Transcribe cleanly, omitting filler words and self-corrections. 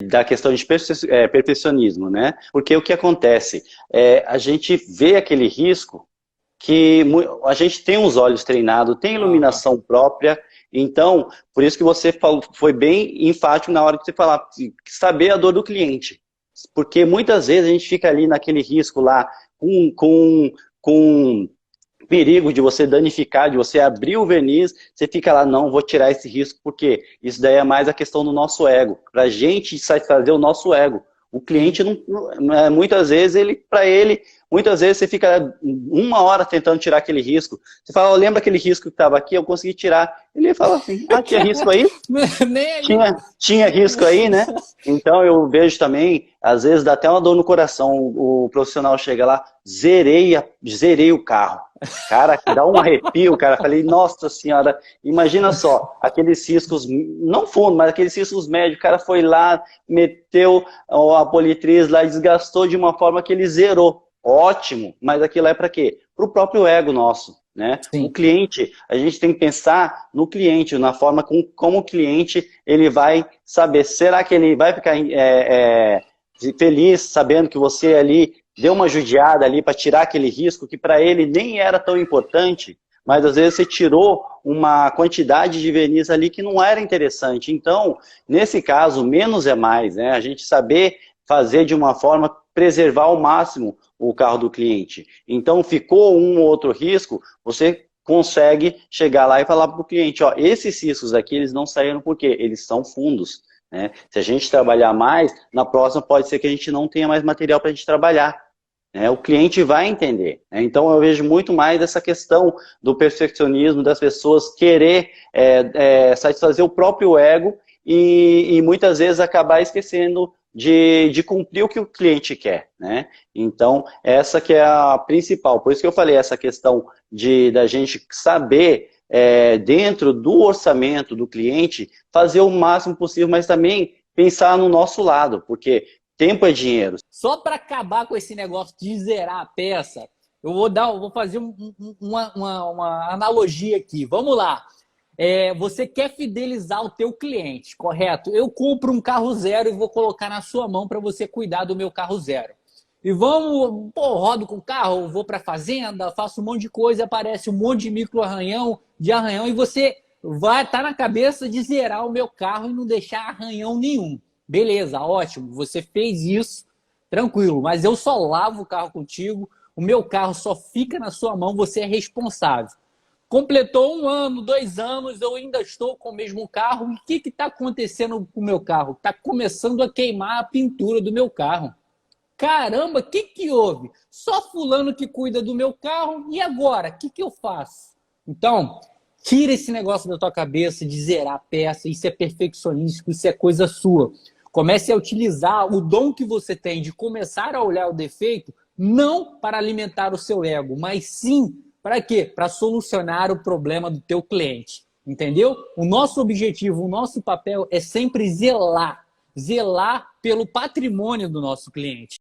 da questão de perfeccionismo, né? Porque o que acontece? A gente vê aquele risco que a gente tem os olhos treinados, tem Aham. iluminação própria, então, por isso que você falou, foi bem enfático na hora que você falar, saber a dor do cliente. Porque muitas vezes a gente fica ali naquele risco lá, com perigo de você danificar, de você abrir o verniz, você fica lá, não, vou tirar esse risco, porque isso daí é mais a questão do nosso ego, para a gente satisfazer o nosso ego. O Sim. cliente, muitas vezes, muitas vezes você fica 1 hora tentando tirar aquele risco. Você fala, lembra aquele risco que estava aqui? Eu consegui tirar. Ele fala assim, tinha risco aí? Nem ali. Tinha risco aí, né? Então eu vejo também, às vezes dá até uma dor no coração, o profissional chega lá, zerei o carro. Cara, dá um arrepio, cara. Falei, nossa senhora, imagina só, aqueles riscos, não fundo, mas aqueles riscos médios, o cara foi lá, meteu a politriz lá, desgastou de uma forma que ele zerou. Ótimo, mas aquilo é para quê? Para o próprio ego nosso, né? O Sim. cliente, a gente tem que pensar no cliente, na forma como o cliente ele vai saber. Será que ele vai ficar feliz sabendo que você ali deu uma judiada ali para tirar aquele risco que para ele nem era tão importante, mas às vezes você tirou uma quantidade de verniz ali que não era interessante. Então, nesse caso, menos é mais, né? A gente saber fazer de uma forma preservar ao máximo o carro do cliente. Então, ficou um ou outro risco, você consegue chegar lá e falar para o cliente, ó, esses riscos aqui, eles não saíram porque eles são fundos, né? Se a gente trabalhar mais, na próxima pode ser que a gente não tenha mais material para a gente trabalhar. O cliente vai entender, né? Então eu vejo muito mais essa questão do perfeccionismo, das pessoas querer satisfazer o próprio ego e muitas vezes acabar esquecendo de cumprir o que o cliente quer, né? Então essa que é a principal, por isso que eu falei essa questão da gente saber dentro do orçamento do cliente fazer o máximo possível, mas também pensar no nosso lado, porque tempo é dinheiro. Só para acabar com esse negócio de zerar a peça, eu vou fazer uma analogia aqui. Vamos lá. Você quer fidelizar o teu cliente, correto? Eu compro um carro zero e vou colocar na sua mão para você cuidar do meu carro zero. E vamos, rodo com o carro, vou para a fazenda, faço um monte de coisa, aparece um monte de micro arranhão, e você vai estar na cabeça de zerar o meu carro e não deixar arranhão nenhum. Beleza, ótimo, você fez isso, tranquilo, mas eu só lavo o carro contigo, o meu carro só fica na sua mão, você é responsável. Completou 1 ano, 2 anos, eu ainda estou com o mesmo carro. E o que está acontecendo com o meu carro? Está começando a queimar a pintura do meu carro. Caramba, o que houve? Só fulano que cuida do meu carro, e agora? O que eu faço? Então, tira esse negócio da tua cabeça de zerar a peça, isso é perfeccionístico, isso é coisa sua. Comece a utilizar o dom que você tem de começar a olhar o defeito, não para alimentar o seu ego, mas sim para quê? Para solucionar o problema do teu cliente. Entendeu? O nosso objetivo, o nosso papel é sempre zelar pelo patrimônio do nosso cliente.